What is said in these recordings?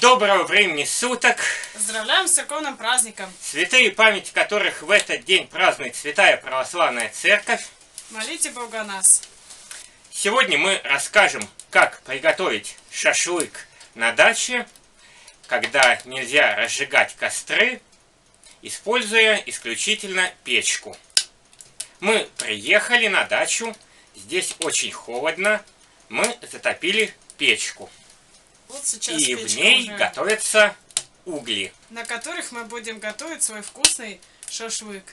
Доброго времени суток! Поздравляем с церковным праздником! Святые, память которых в этот день празднует Святая Православная Церковь. Молите Бога о нас! Сегодня мы расскажем, как приготовить шашлык на даче, когда нельзя разжигать костры, используя исключительно печку. Мы приехали на дачу, здесь очень холодно, мы затопили печку. Вот сейчас и в ней уже, готовятся угли, на которых мы будем готовить свой вкусный шашлык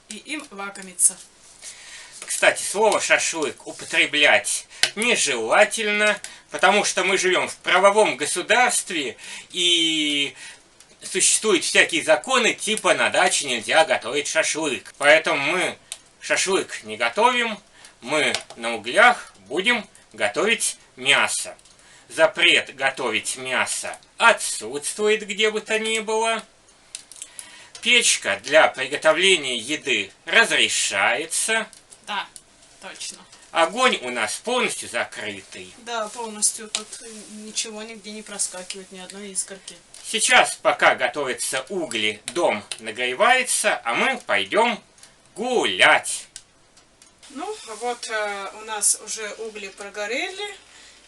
и им лакомиться. Кстати, слово «шашлык» употреблять нежелательно, потому что мы живем в правовом государстве, и существуют всякие законы, типа на даче нельзя готовить шашлык. Поэтому мы шашлык не готовим, мы на углях будем готовить мясо. Запрет готовить мясо отсутствует где бы то ни было. Печка для приготовления еды разрешается. Да, точно. Огонь у нас полностью закрытый. Да, полностью. Тут ничего нигде не проскакивает, ни одной искорки. Сейчас, пока готовятся угли, дом нагревается, а мы пойдем гулять. Ну, вот у нас уже угли прогорели,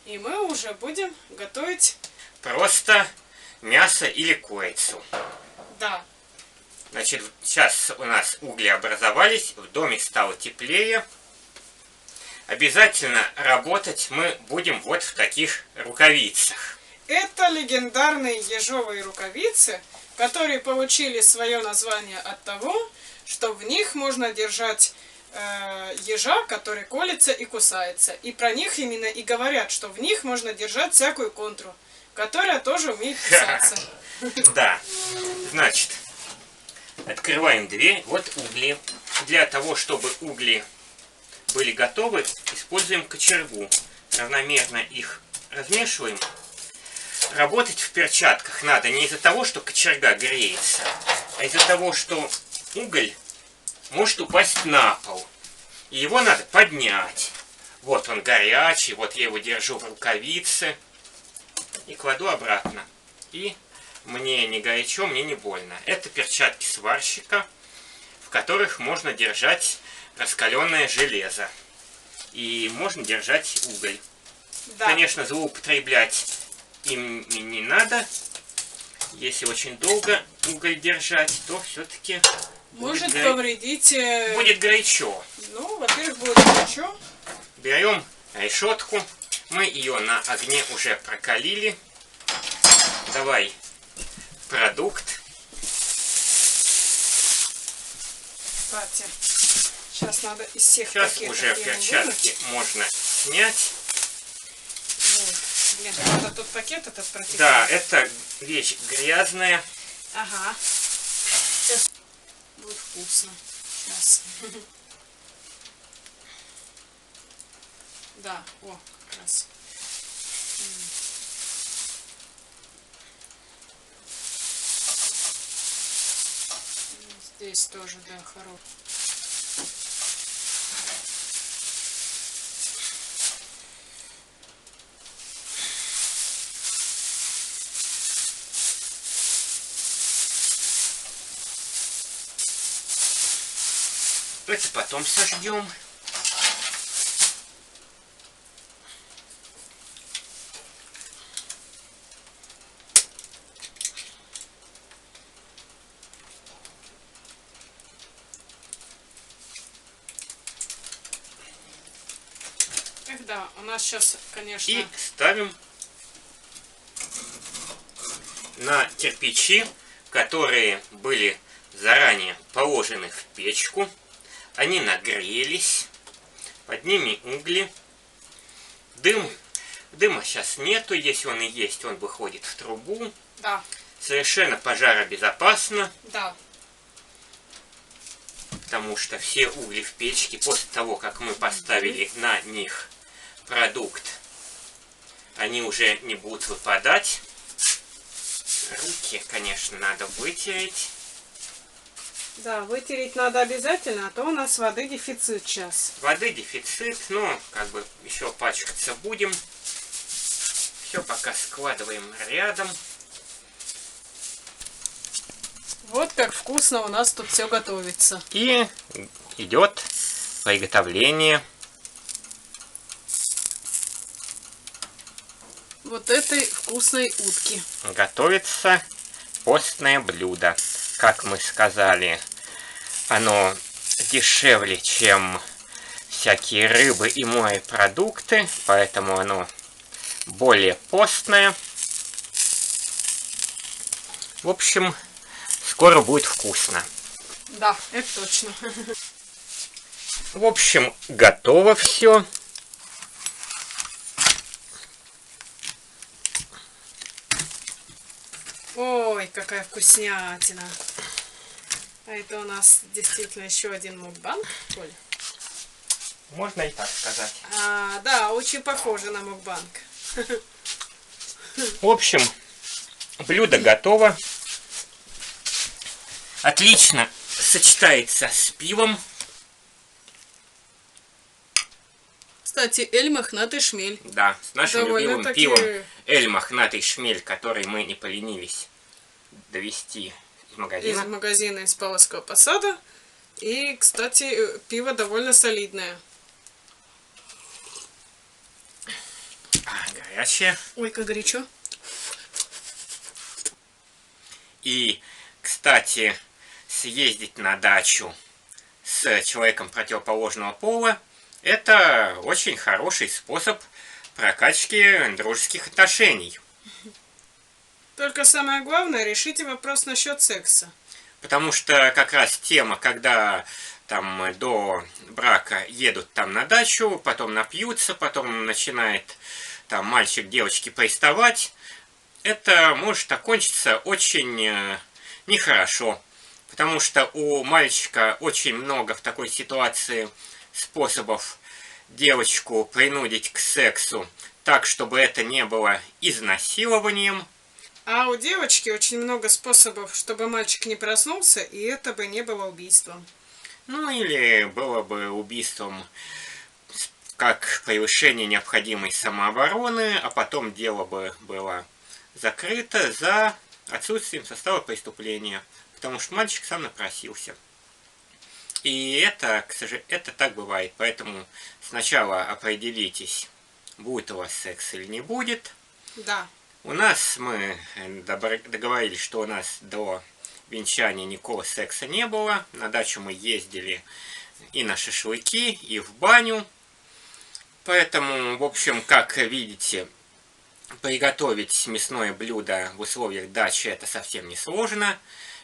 и мы уже будем готовить просто мясо или курицу. Да. Значит, сейчас у нас угли образовались, в доме стало теплее. Обязательно работать мы будем вот в таких рукавицах. Это легендарные ежовые рукавицы, которые получили свое название от того, что в них можно держать ежа, который колется и кусается. И про них именно и говорят, что в них можно держать всякую контру, которая тоже умеет кусаться. Да, значит, открываем дверь. Вот угли. Для того, чтобы угли были готовы, используем кочергу. Равномерно их размешиваем. Работать в перчатках надо не из-за того, что кочерга греется, а из-за того, что уголь может упасть на пол. И его надо поднять. Вот он горячий, вот я его держу в рукавице. И кладу обратно. И мне не горячо, мне не больно. Это перчатки сварщика, в которых можно держать раскаленное железо. И можно держать уголь. Да. Конечно, злоупотреблять им не надо. Если очень долго уголь держать, то все-таки может повредить. Будет горячо. Ну, во-первых, будет горячо. Берем решетку. Мы ее на огне уже прокалили. Давай продукт. Кстати, сейчас надо из всех сейчас пакетов уже перчатки можно снять. Вот. Блин, надо тот пакет этот протекать. Да, это вещь грязная. Ага. Сейчас будет вкусно. Сейчас. Да, о, как раз. Здесь тоже, да, хорошо. Это потом сожгем. Эх, да, у нас сейчас, конечно... И ставим на кирпичи, которые были заранее положены в печку. Они нагрелись, под ними угли. Дыма сейчас нету, если он и есть, он выходит в трубу. Да. Совершенно пожаробезопасно. Да. Потому что все угли в печке, после того, как мы поставили на них продукт, они уже не будут выпадать. Руки, конечно, надо вытереть. Да, вытереть надо обязательно, а то у нас воды дефицит сейчас. Воды дефицит, но как бы еще пачкаться будем. Все пока складываем рядом. Вот как вкусно у нас тут все готовится. И идет приготовление Вот этой вкусной утки. готовится постное блюдо. Как мы сказали, оно дешевле, чем всякие рыбы и морепродукты, поэтому оно более постное. В общем, скоро будет вкусно. Да, это точно. В общем, готово все. Ой, какая вкуснятина. А это у нас действительно еще один мукбанг, Коль? Можно и так сказать. Да, очень похоже на мукбанг. В общем, блюдо готово. Отлично сочетается с пивом. Кстати, эль мохнатый шмель. Да, с нашим любимым Довольно-таки- пивом эль мохнатый шмель, который мы не поленились довести из Из магазина. магазина из Павловского посада. И, кстати, пиво довольно солидное. Горячее. Ой, как горячо. И, кстати, съездить на дачу с человеком противоположного пола — это очень хороший способ прокачки дружеских отношений. Только самое главное, решите вопрос насчет секса. Потому что как раз тема, когда там до брака едут там на дачу, потом напьются, потом начинает там мальчик девочке приставать, это может окончиться очень нехорошо. Потому что у мальчика очень много в такой ситуации способов девочку принудить к сексу так, чтобы это не было изнасилованием. А у девочки очень много способов, чтобы мальчик не проснулся, и это бы не было убийством. Ну или было бы убийством как превышение необходимой самообороны, а потом дело бы было закрыто за отсутствием состава преступления, потому что мальчик сам напросился. И это, к сожалению, это так бывает. Поэтому сначала определитесь, будет у вас секс или не будет. Да. У нас мы договорились, что у нас до венчания никакого секса не было. На дачу мы ездили и на шашлыки, и в баню. Поэтому, в общем, как видите, приготовить мясное блюдо в условиях дачи это совсем не сложно.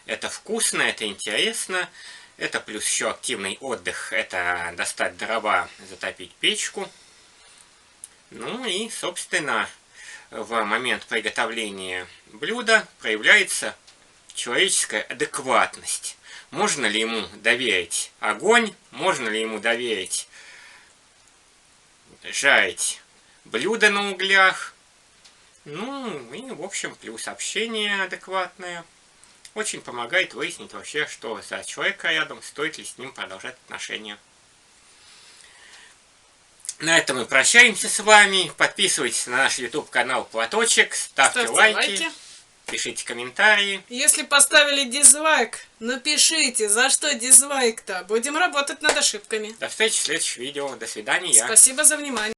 Это вкусно, это интересно. Это плюс еще активный отдых. Это достать дрова, затопить печку. Ну и, собственно, в момент приготовления блюда проявляется человеческая адекватность. Можно ли ему доверить огонь? Можно ли ему доверить жарить блюдо на углях? Ну и, в общем, плюс общение адекватное. Очень помогает выяснить вообще, что за человек рядом, стоит ли с ним продолжать отношения. На этом мы прощаемся с вами. Подписывайтесь на наш YouTube канал Платочек, ставьте лайки, пишите комментарии. Если поставили дизлайк, напишите, за что дизлайк-то. Будем работать над ошибками. До встречи в следующих видео. До свидания. Спасибо за внимание.